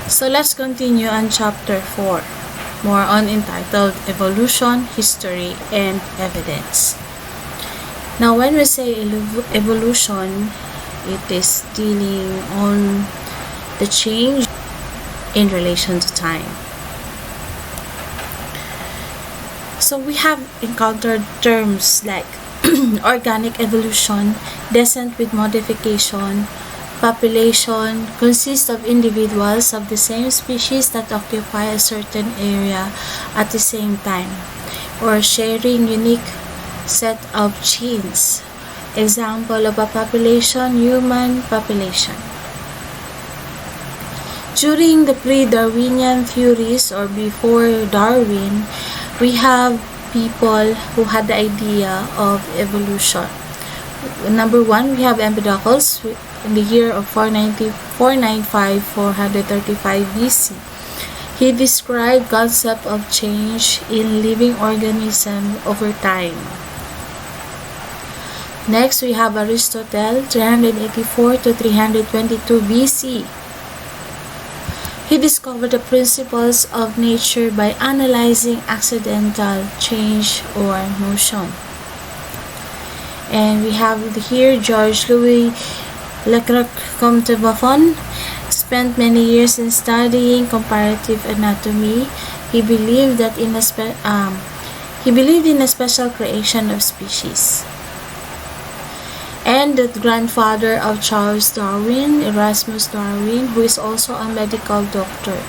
So let's continue on chapter 4, more on entitled Evolution, History, and Evidence. Now when we say evolution, it is dealing on the change in relation to time. So we have encountered terms like organic evolution, descent with modification, population consists of individuals of the same species that occupy a certain area at the same time, or sharing unique set of genes. Example of a population, human population. During the pre-Darwinian theories or before Darwin, we have people who had the idea of evolution. Number one, we have Empedocles in the year of 495-435 BC. He described concept of change in living organism over time. Next, we have Aristotle, 384-322 BC. He discovered the principles of nature by analyzing accidental change or motion. And we have here George Louis Leclerc-Comte Buffon, spent many years in studying comparative anatomy. He believed in a special creation of species. And the grandfather of Charles Darwin, Erasmus Darwin, who is also a medical doctor.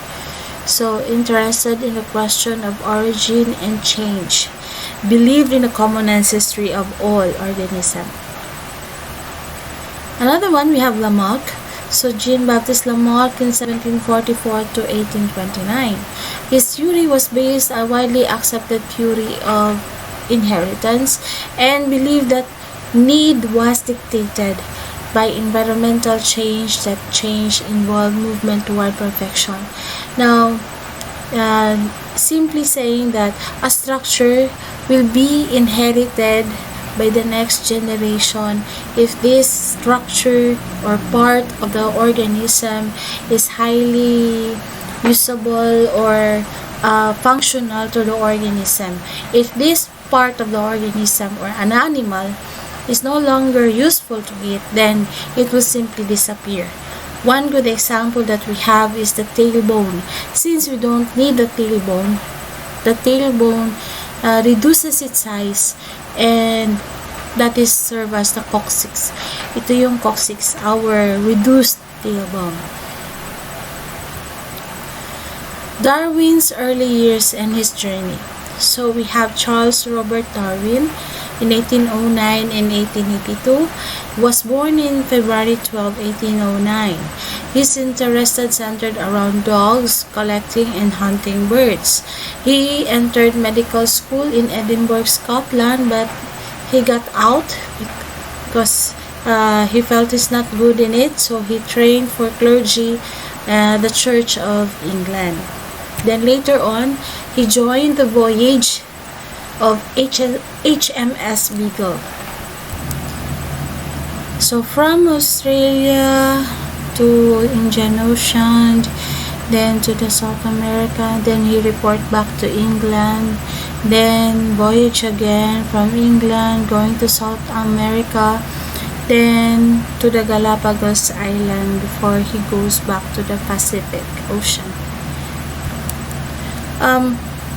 So interested in the question of origin and change. Believed in the common ancestry of all organisms. Another one, we have Lamarck. So Jean-Baptiste Lamarck in 1744-1829. His theory was based on a widely accepted theory of inheritance and believed that need was dictated by environmental change, that change involved movement toward perfection. Now, simply saying that a structure will be inherited by the next generation if this structure or part of the organism is highly usable or functional to the organism. If this part of the organism or an animal is no longer useful to it, then it will simply disappear. One good example that we have is the tailbone. Since we don't need the tailbone reduces its size, and that is serve as the coccyx. Ito yung coccyx, our reduced tailbone. Darwin's early years and his journey. So we have Charles Robert Darwin in 1809 and 1882. He was born in February 12, 1809. His interest centered around dogs, collecting and hunting birds. He entered medical school in Edinburgh, Scotland, but he got out because he felt he's not good in it, so he trained for clergy, the Church of England. Then later on, he joined the voyage of HMS Beagle. So from Australia to Indian Ocean, then to the South America, then he report back to England, then voyage again from England going to South America, then to the Galapagos Island before he goes back to the Pacific Ocean.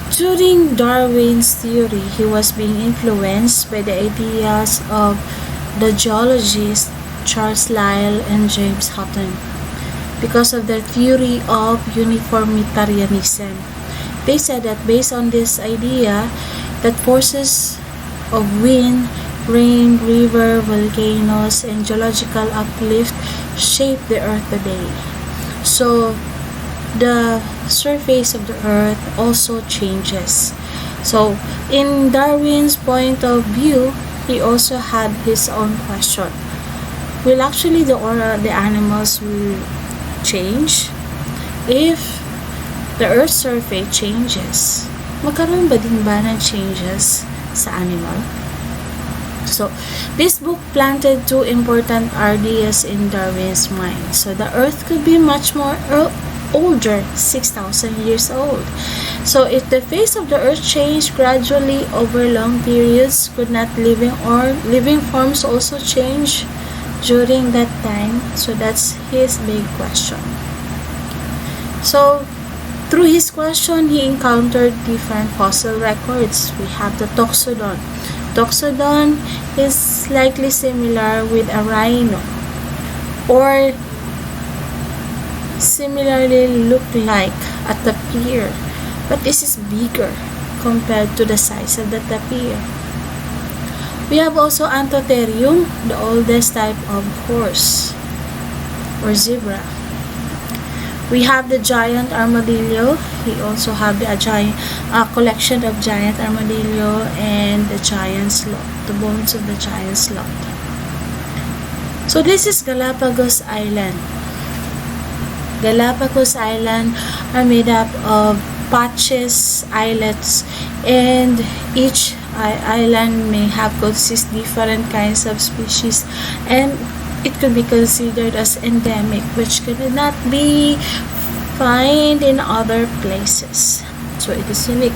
During Darwin's theory, he was being influenced by the ideas of the geologists Charles Lyell and James Hutton because of their theory of uniformitarianism. They said that based on this idea, that forces of wind, rain, river, volcanoes, and geological uplift shape the earth today. So the surface of the earth also changes. So in Darwin's point of view, he also had his own question. Will actually the animals will change? If the earth's surface changes, magkaroon ba din ba ng changes sa animal? So this book planted two important ideas in Darwin's mind. So the earth could be much more older, 6,000 years old. So if the face of the earth changed gradually over long periods, could not living forms also change during that time? So that's his big question. So through his question, he encountered different fossil records. We have the Toxodon. Toxodon is likely similar with a rhino, or similarly look like a tapir, but this is bigger compared to the size of the tapir. We have also Anthopterium, the oldest type of horse or zebra. We have the giant armadillo. We also have the collection of giant armadillo and the giant sloth, the bones of the giant sloth. So this is Galapagos Island. Galapagos Island are made up of patches, islets, and each island may have consist different kinds of species, and it could be considered as endemic, which could not be found in other places. So it is unique.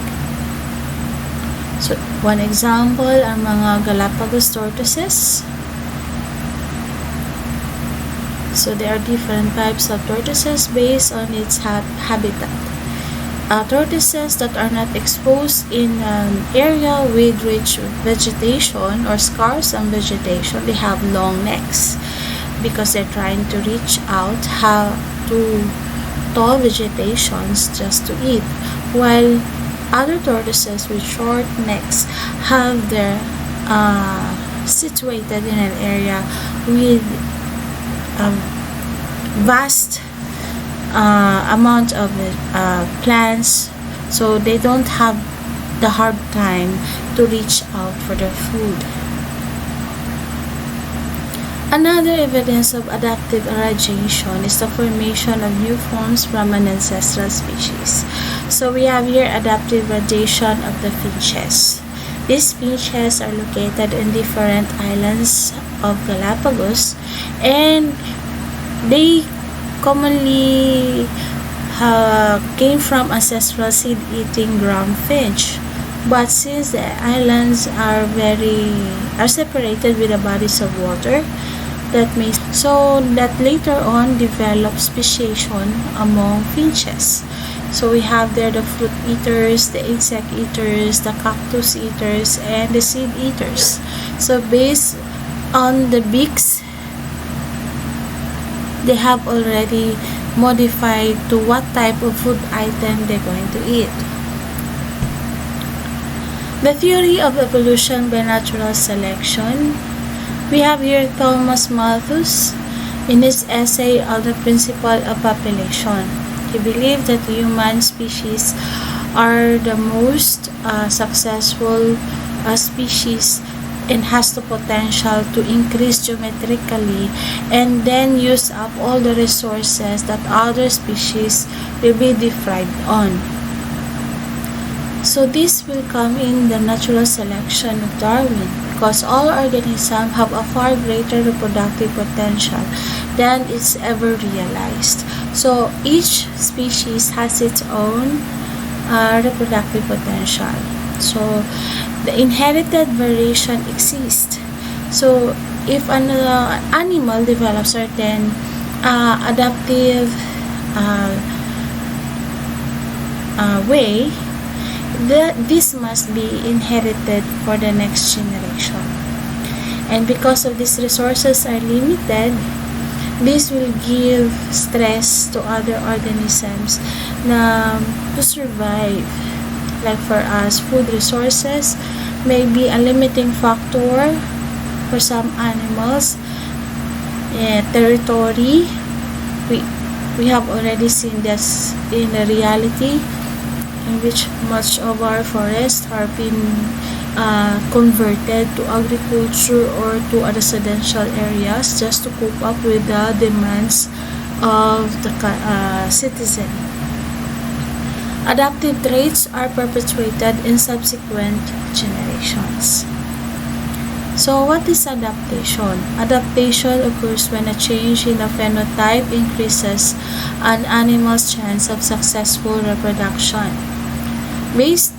So one example are mga Galapagos tortoises. So there are different types of tortoises based on its habitat. Tortoises that are not exposed in an area with rich vegetation or scarce on vegetation, they have long necks because they're trying to reach out to tall vegetations just to eat, while other tortoises with short necks have their situated in an area with vast amount of plants, so they don't have the hard time to reach out for their food. Another evidence of adaptive radiation is the formation of new forms from an ancestral species. So we have here adaptive radiation of the finches. These finches are located in different islands of Galapagos, and they commonly came from ancestral seed-eating ground finch. But since the islands are separated with the bodies of water, that later on developed speciation among finches. So we have there the fruit eaters, the insect eaters, the cactus eaters, and the seed eaters. So based on the beaks, they have already modified to what type of food item they're going to eat. The theory of evolution by natural selection. We have here Thomas Malthus in his essay on the principle of population. He believed that the human species are the most successful species and has the potential to increase geometrically and then use up all the resources that other species will be deprived on. So this will come in the natural selection of Darwin, because all organisms have a far greater reproductive potential than it's ever realized. So each species has its own reproductive potential. So the inherited variation exists. So if an animal develops certain adaptive way, this must be inherited for the next generation. And because of these resources are limited, this will give stress to other organisms to survive. Like for us, food resources may be a limiting factor for some animals. Territory, we have already seen this in the reality, in which much of our forests are being converted to agriculture or to residential areas just to cope up with the demands of the citizen. Adaptive traits are perpetuated in subsequent generations. So what is adaptation? Adaptation occurs when a change in the phenotype increases an animal's chance of successful reproduction. Based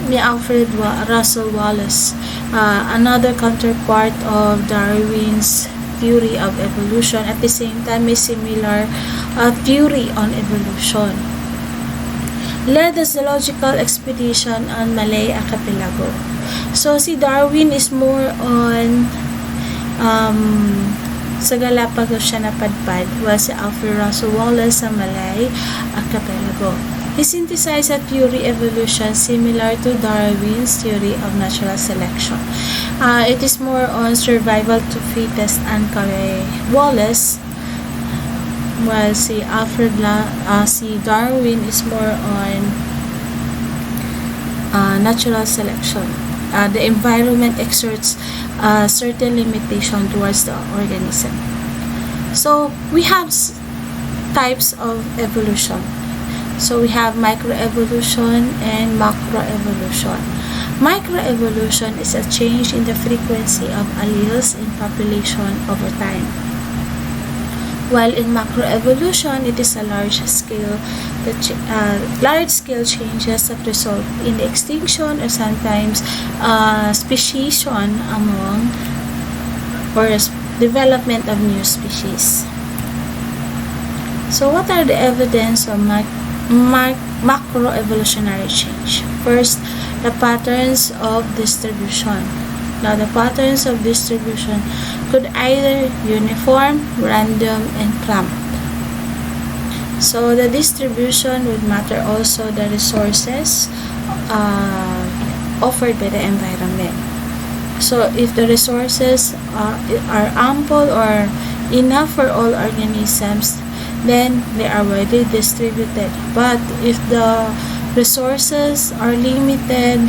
ni Russel Wallace, another counterpart of Darwin's theory of evolution, at the same time a similar theory on evolution, led a zoological expedition on Malay Archipelago. So si Darwin is more on sa Galapagos siya napadpad, while si Alfred Russel Wallace sa Malay Archipelago. He synthesized a theory evolution similar to Darwin's theory of natural selection. It is more on survival to fittest and kay Wallace, while si Darwin is more on natural selection. The environment exerts certain limitation towards the organism. So we have types of evolution. So we have microevolution and macroevolution. Microevolution is a change in the frequency of alleles in population over time, while in macroevolution it is a large scale changes that result in the extinction or sometimes speciation among or development of new species. So what are the evidence of macroevolutionary change? First, the patterns of distribution. Now, the patterns of distribution could either uniform, random, and clumped. So the distribution would matter also the resources offered by the environment. So if the resources are ample or enough for all organisms, then they are widely distributed. But if the resources are limited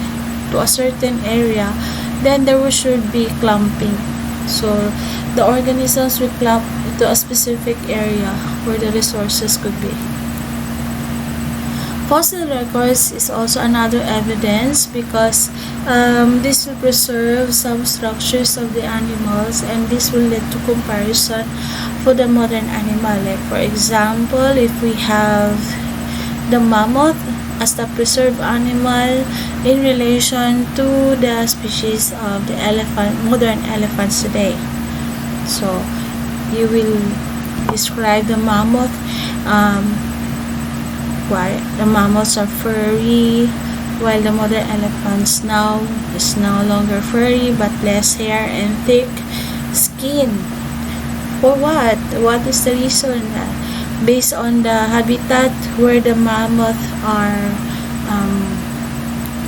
to a certain area, then there should be clumping. So the organisms will clump to a specific area where the resources could be. Fossil records is also another evidence because this will preserve some structures of the animals, and this will lead to comparison for the modern animal. Like for example, if we have the mammoth as the preserved animal in relation to the species of the modern elephants today. So you will describe the mammoth. Why the mammoths are furry, while the modern elephants now is no longer furry but less hair and thick skin. For what? What is the reason? Based on the habitat where the mammoth are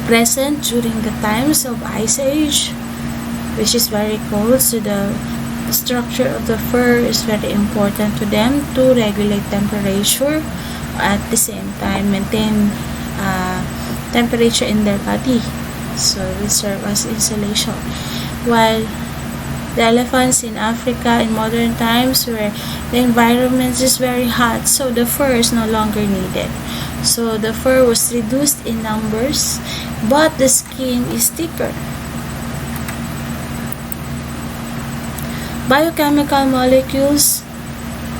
present during the times of Ice Age, which is very cold, so the structure of the fur is very important to them to regulate temperature, at the same time maintain temperature in their body, so it serves as insulation. While the elephants in Africa in modern times, where the environment is very hot, so the fur is no longer needed. So the fur was reduced in numbers, but the skin is thicker. Biochemical molecules,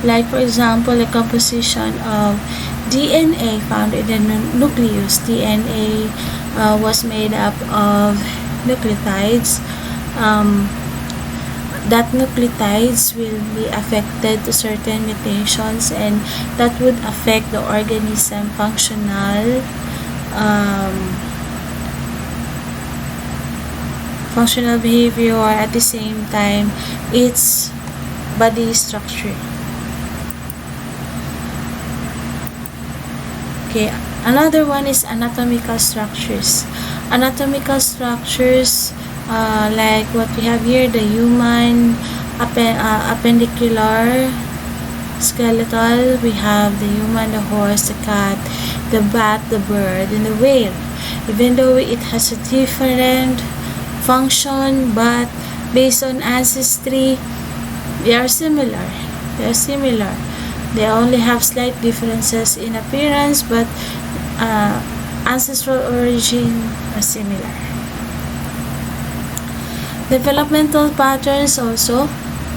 like for example the composition of DNA found in the nucleus. DNA was made up of nucleotides. That nucleotides will be affected to certain mutations, and that would affect the organism functional behavior, at the same time its body structure. Okay, another one is anatomical structures. Anatomical structures, like what we have here, the human appendicular skeletal, we have the human, the horse, the cat, the bat, the bird, and the whale. Even though it has a different function, but based on ancestry, they are similar. They only have slight differences in appearance, but ancestral origin are similar. Developmental patterns also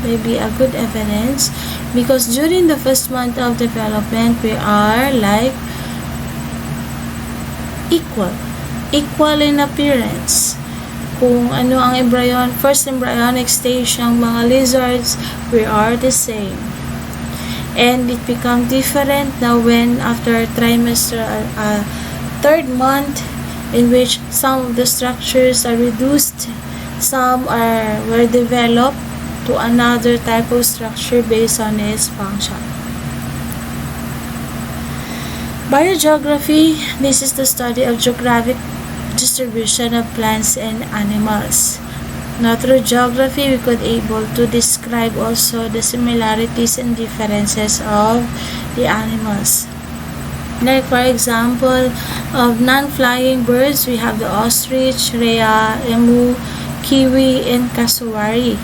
may be a good evidence, because during the first month of development, we are like equal in appearance. Kung ano ang first embryonic stage ng mga lizards, we are the same. And it becomes different now when after trimester, third month, in which some of the structures are reduced, some were developed to another type of structure based on its function. Biogeography, this is the study of geographic distribution of plants and animals. Now, through geography, we could able to describe also the similarities and differences of the animals. Like for example, of non-flying birds, we have the ostrich, rhea, emu, kiwi, and cassowary.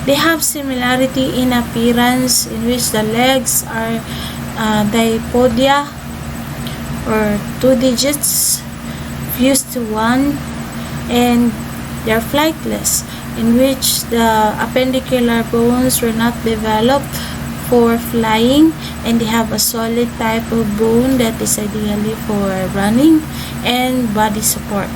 They have similarity in appearance, in which the legs are dipodia, or 2 digits fused to one, and they are flightless, in which the appendicular bones were not developed for flying, and they have a solid type of bone that is ideally for running and body support.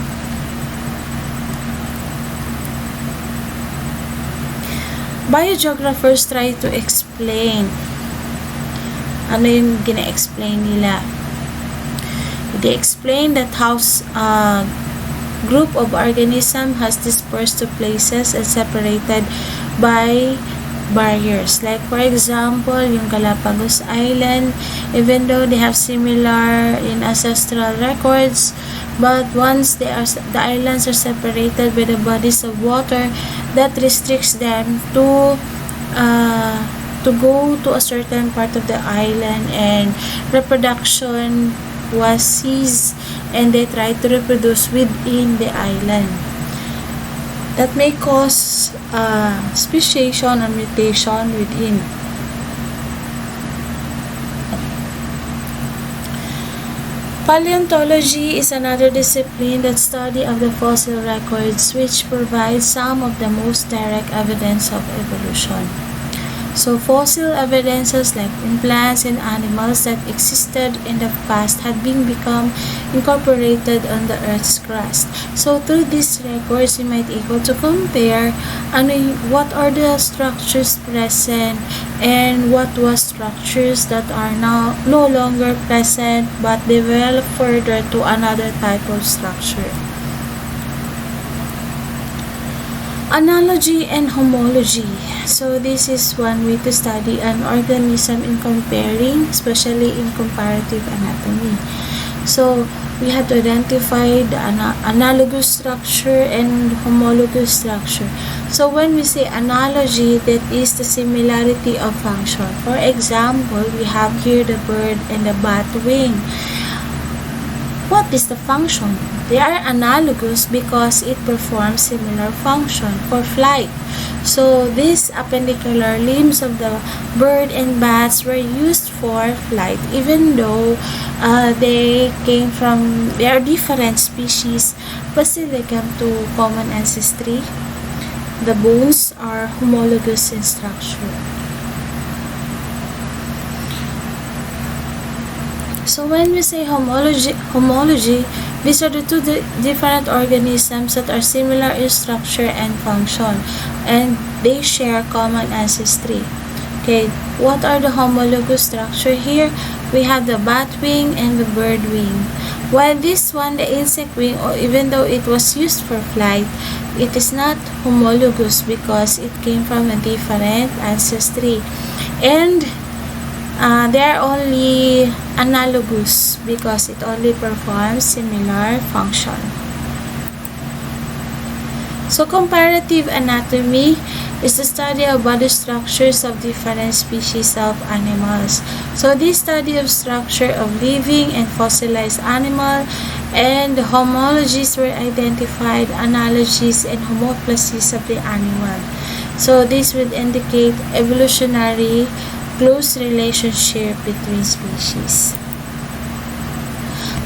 Biogeographers try to explain. Ano yung gina-explain nila? They explain that how group of organism has dispersed to places and separated by barriers. Like for example, yung Galapagos Island, even though they have similar in ancestral records, but once the islands are separated by the bodies of water, that restricts them to go to a certain part of the island, and reproduction was ceased, and they tried to reproduce within the island. That may cause speciation or mutation within. Paleontology is another discipline that study of the fossil records, which provides some of the most direct evidence of evolution. So fossil evidences like in plants and animals that existed in the past had become incorporated on the Earth's crust. So through these records, you might able to compare what are the structures present and what was structures that are now no longer present but develop further to another type of structure. Analogy and homology. So this is one way to study an organism in comparing, especially in comparative anatomy. So we have to identify the analogous structure and homologous structure. So when we say analogy, that is the similarity of function. For example, we have here the bird and the bat wing. What is the function? They are analogous because it performs similar function for flight. So these appendicular limbs of the bird and bats were used for flight, even though they are different species, but still they come to common ancestry. The bones are homologous in structure. So when we say homology, these are the two different organisms that are similar in structure and function, and they share common ancestry. Okay, what are the homologous structure here? We have the bat wing and the bird wing. While this one, the insect wing, or even though it was used for flight, it is not homologous because it came from a different ancestry. And they are only analogous because it only performs similar function. So comparative anatomy is the study of body structures of different species of animals. So this study of structure of living and fossilized animal, and the homologies were identified, analogies and homoplasies of the animal. So this would indicate evolutionary close relationship between species.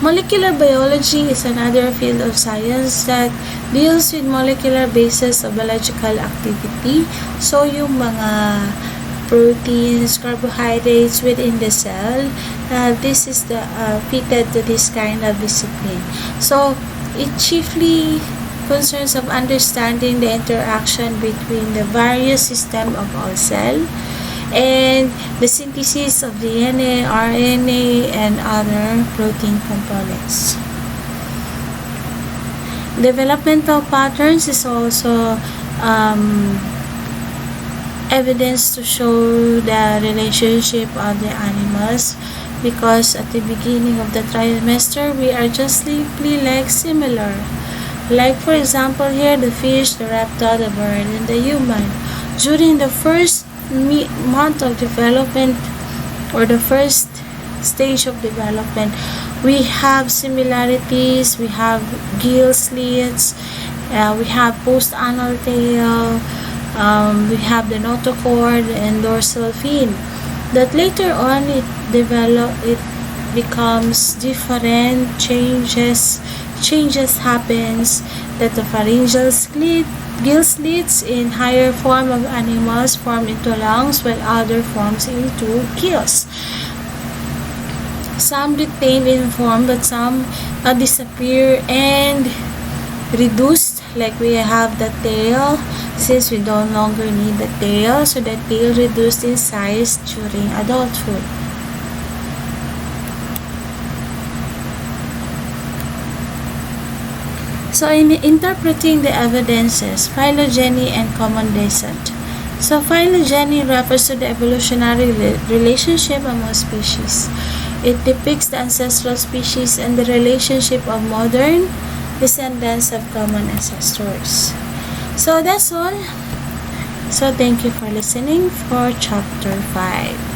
Molecular biology is another field of science that deals with molecular basis of biological activity. So, yung mga proteins, carbohydrates within the cell, this is the fitted to this kind of discipline. So, it chiefly concerns of understanding the interaction between the various system of our cell and the synthesis of DNA, RNA, and other protein components. Developmental patterns is also evidence to show the relationship of the animals, because at the beginning of the trimester we are just simply like similar. Like for example here, the fish, the reptile, the bird, and the human. During the first month of development, or the first stage of development, we have similarities. We have gill slits, we have post-anal tail, we have the notochord and dorsal fin. That later on it becomes different, changes happens, that the pharyngeal slit, gill slits in higher form of animals form into lungs, while other forms into gills. Some retain in form, but some disappear and reduced, like we have the tail, since we no longer need the tail, so the tail reduced in size during adulthood. So in interpreting the evidences, phylogeny and common descent. So phylogeny refers to the evolutionary relationship among species. It depicts the ancestral species and the relationship of modern descendants of common ancestors. So that's all. So thank you for listening for chapter 5.